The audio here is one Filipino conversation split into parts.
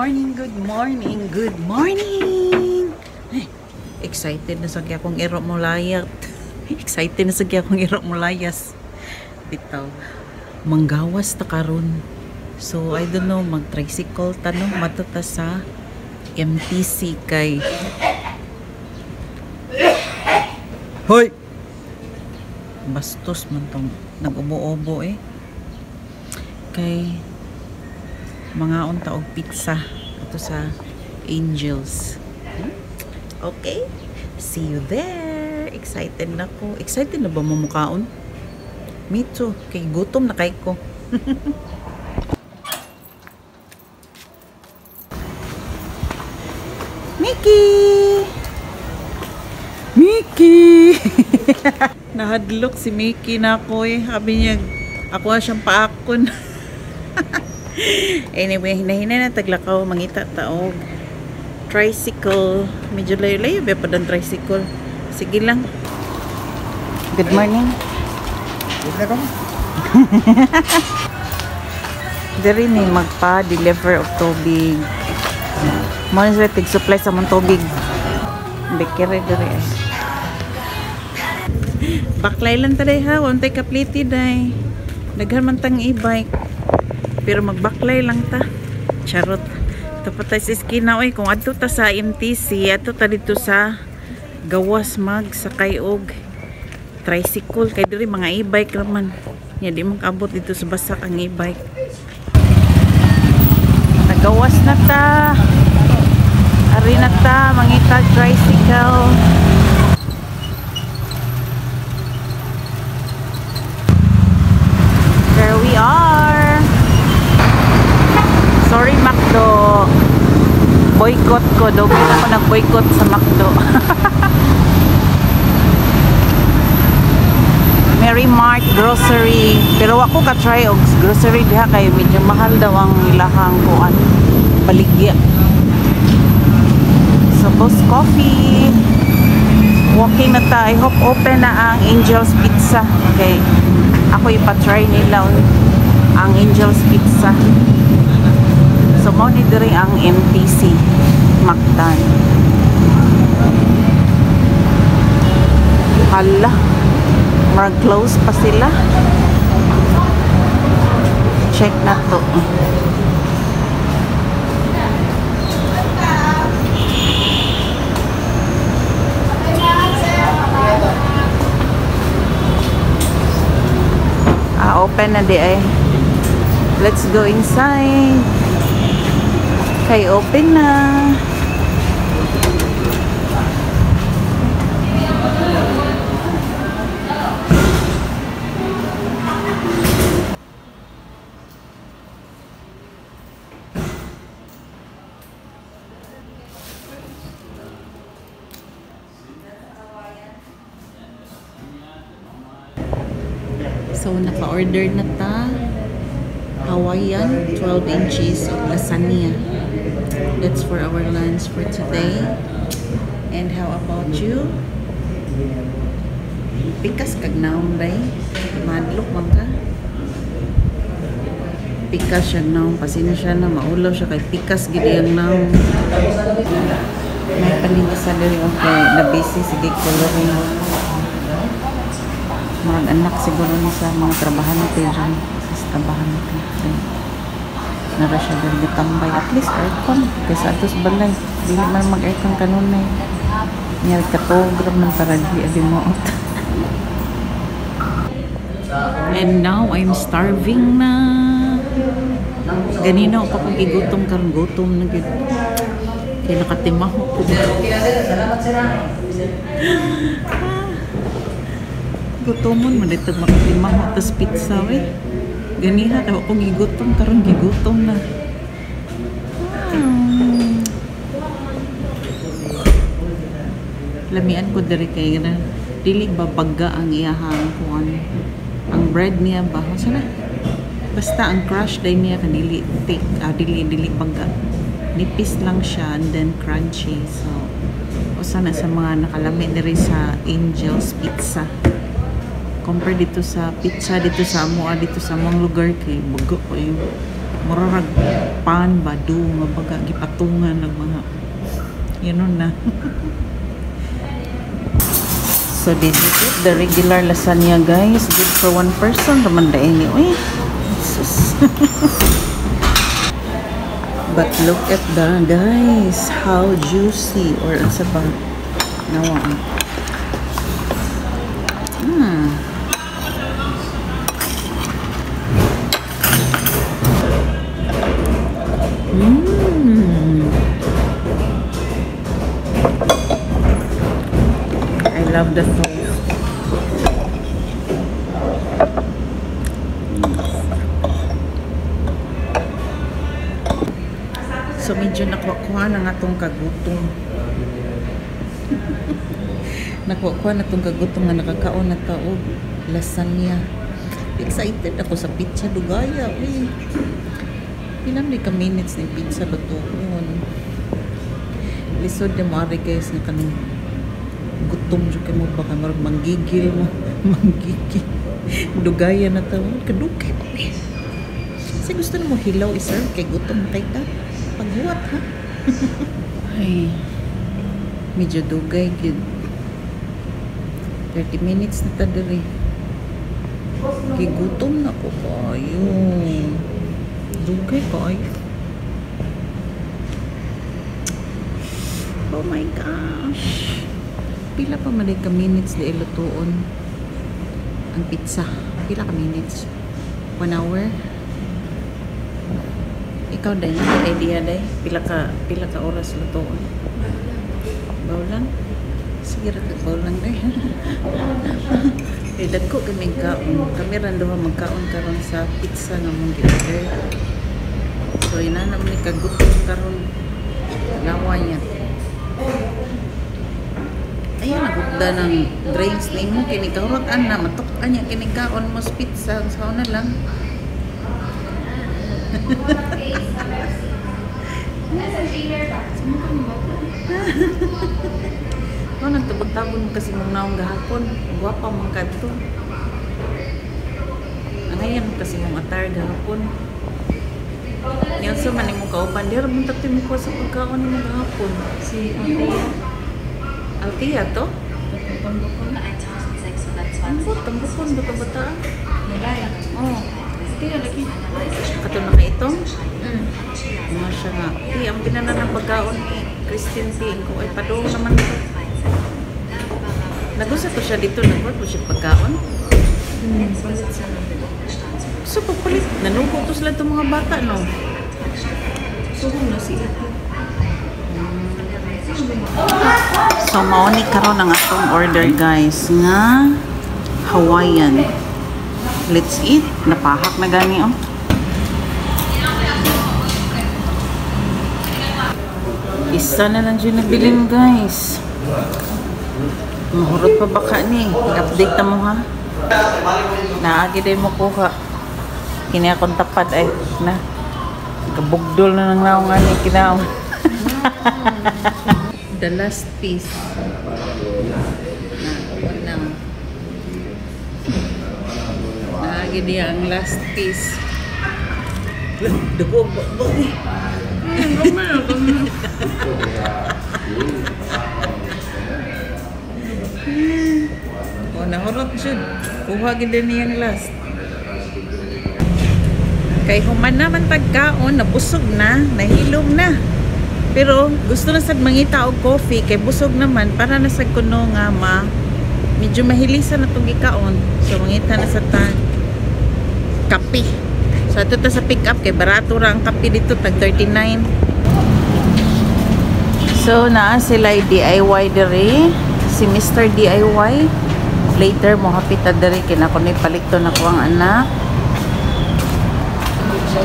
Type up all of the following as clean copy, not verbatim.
morning, good morning, good morning. Excited na sa akong iro mo layat. Excited na sa akong iro mo layas. Bitaw, manggawas ta karon. So I don't know, mag-tricycle tanong matata sa MTC kay. Hoy. Bastos man tong nag-ubo-ubo eh. Kay mga unta og pizza ato sa Angels. Okay, see you there. Excited na ko. Excited na ba mo mukaon? Me too. Kay gutom na kay ko. Mickey! Mickey! Nahadlok si Mickey na ako eh. Sabi niya, ako siyang paakon. Anyway, hinahinay na taglakaw, mangita taog. Tricycle. Medyo layo-layo ba pa ng tricycle? Sige lang. Good morning. Good morning. Dari ni magpa-deliver of tubig. Muna sila tig-supply sa mong tubig. Bekere dari eh. Baklay lang taday ha. Wantay kapliti day. Naghan man tang e-bike. Pero magbaklay lang ta. Charot. Tapat tayo sa iskina. Oy, kung adto ta sa MTC, adto ta dito sa gawas mag sakay og tricycle. Kaya diri mga e-bike naman. Yan, di makabot dito sa basak ang e-bike. Nagawas na ta. Ari na ta. Mangita tricycle. There we are. Sorry McDo. Boycott ko. Doble ako nag-boycott sa McDo. Mary Mart grocery. Pero ako ka-try og grocery diha kay medyo mahal daw ang ilahang kuan. Baligya. So Boss Coffee. Walking na ta. I hope open na ang Angel's Pizza. Okay. Ako ipa-try nila ang Angel's Pizza. So, monitoring ang MTC Mactan. Hala, mag-close pa sila. Check na to. Open na di ay. Let's go inside. Okay, open na. So, naka-order na ta. Hawaiian, 12 inches of lasagna. That's for our lunch for today. And how about you? Pikas kag naong bay. Madlok man ka. Pikas siya naong. Pasensya na. Maulaw siya kay pikas gidi ang naong. May paningasa dali. Okay. Na-busy. Sige, coloring. Mga anak siguro ni sa mga trabahan natin dyan. Sa trabahan natin. Nara siya dali tambay. At least aircon. Kaysa atos balay. Dili man mag-aircon kanunay. Nyari katogram ng paragli. Abi mo. And now I'm starving na. Ganina ako pag igutom karon gutom na gid. Kaya nakatimahok ko. Gutomon man dito makatimahok tas pizza we. Ganiha tawa ko gigutom karon gigutom na. Lamian ko diri kay na dili ba pagga ang iyahang kuan. Ang bread niya ba sana? Basta ang crush day niya kanili thick, dili pagga. Nipis lang siya and then crunchy. So usa na sa mga nakalami diri sa Angel's Pizza. Compare dito sa pizza dito sa amo dito sa mga lugar kay bugo ko yung murarag pan badu nga baga gipatungan ng mga yun na. So did you get the regular lasagna, guys? Good for one person raman daing ni uy. Jesus. But look at the guys, how juicy or sa ba nawa. I love the sauce. So medyo nakuha na nga itong kagutom. Nakuha na itong kagutom nga nakakaon na taog lasagna. Excited ako sa pizza dugaya. Pilang di ka minutes ng pizza lutuon. Lisod na maari guys na kanong gutom siya kayo mo baka manggigil mo. Manggigil. Dugaya na taon. Kadugay pa. Kasi gusto na mo hilaw iserve kay gutom na kayo ka. Pagbuhat ha. Ay. Medyo dugay gid. 30 minutes na tadari. Kay gutom na ko kayo. Dugay kayo. Oh my gosh. Pila pa man ka minutes di ilutuon ang pizza. Pila ka minutes? 1 hour? Ikaw din, idea day. Pila ka oras lutuon? Bawlan? Sige ra ka bawlan day. Dagko kaming kaon. Kami ran duha magkaon karon sa pizza nga mong gi-order. So ina na man kagutom karon. Lawa niya. Ayan, nagugda ng drinks ni mo. Kinikaurotan na. Matukan niya kinikaon mo sa pizza. Sa na lang. Oh, nagtabag-tabon mo kasi mong naong gahapon. Guwapa mong kadto. Ngayon kasi mong atar gahapon. Yan sa man mo kaupan. Di rin mong tatay mo ko sa pagkaon mo gahapon. Si Altia to? Tambukon. Tambukon. Bata-bata. Oh. Altia lagi. Kato na ka itong? Mga siya nga. Ang binanan ng pagkaon ni Christine T. Kung ay padong naman ito. Nagusa to siya dito. Nagwat mo siya pagkaon? So pagpalit. Nanugo to sila itong mga bata, no? Suhong na sila. So mauni karon ang atong order guys nga Hawaiian. Let's eat. Napahak na gani oh. Isa na lang dyan nabilin guys. Mahurot pa baka ni. Update na mo ha. Naagi day mo kuha. Kini akong tapad ay na. Kabugdol na ng naong ani kinaong. The last piece. Walang. Naagi diya ang last piece. Dugog ba? Oh, nahurot siya. Kuha gid niyang last. Kay human naman pagkaon, nabusog na, nahilom na. Pero gusto na sad mangita og coffee kay busog naman para na sa kuno nga medyo mahilisan na tong gikaon. So mangita na sa ta kape. So ato ta sa pick up kay barato ra ang kape dito tag 39. So naa sila DIY diri si Mr. DIY. Later mo hapit diri kinakunay palikto na ko ang anak.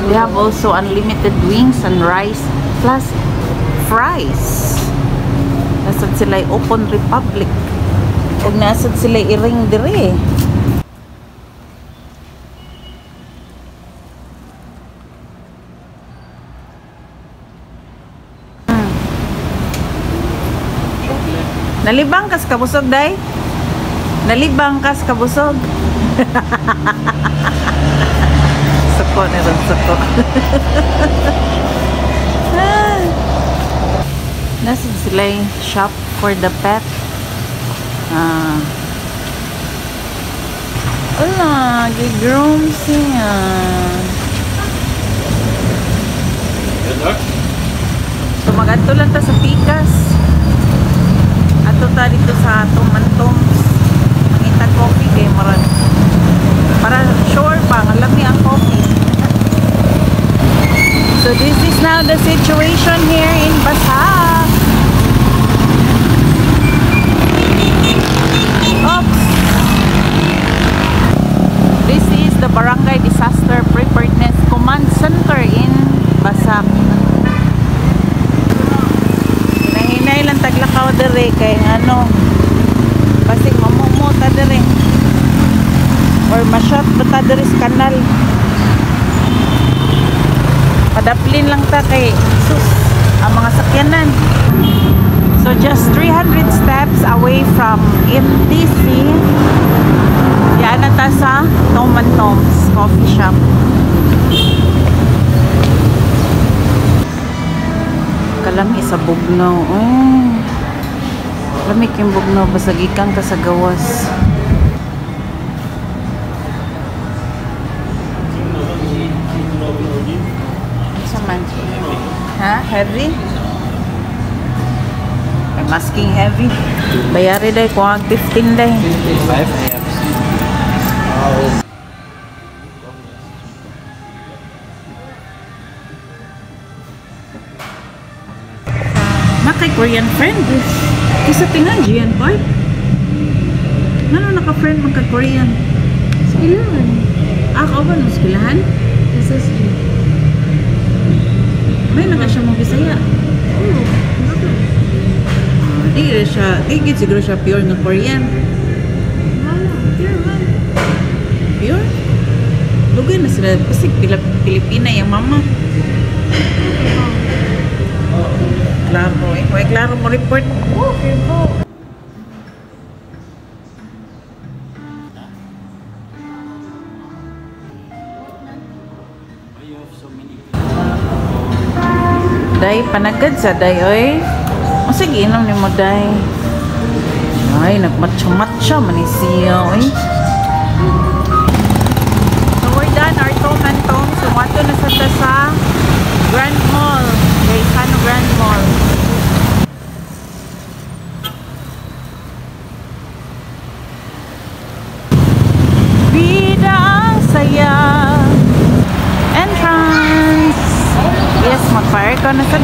They have also unlimited wings and rice plus fries. Nasad sila Open Republic. O nasad sila iring dire. Nalibang kas kabusog day? Nalibang kas kabusog. So suko ni ron suko. Nasa sila yung shop for the pet. Wala, gigroom siya. So magadto lang ta sa Pikas. Ato ta dito sa Toms. Mangita coffee kay maran. Para sure pa, alami ang coffee. So this is now the situation here in Basak. Oops. This is the Barangay Disaster Preparedness Command Center in Basak. Hinahinay lang taglakaw dere kay ano. Basig mamumuta dere. Or ma-shot bata dere sa kanal. Padaplin lang ta kay sus ang mga sakyanan. So just 300 steps away from MTC. Yan na ta sa Tom's coffee shop. Kalami sa Bugnaw. Oh. Lamig yung Bugnaw. Basagikan ta sa gawas. Saman. Ha? Heavy? I'm asking heavy. Bayari day kung ang 15 day. 55. Kay Korean friend. Isa tingan Gian Park. Ano naka-friend man kay Korean? Skilahan. Ako ba nung skilahan? SSG. May naka siya mong Bisaya. Oo. Di siguro siya pure na Korean. Wala. Pure man. Pure? Lugay na sila. Kasi Pilipina yung mama. Klaro eh. Huwag klaro mo report. Okay po. Day, panagad sa day, oy. O sige, inom ni mo, day. Ay, nagmatcha-matcha man siya, oy. So, we're done our Tom. So, wato na sa Grand Mall. Okay, Sano Grand Mall. Vida ang saya. Entrance. Yes, mag-fire ko na sa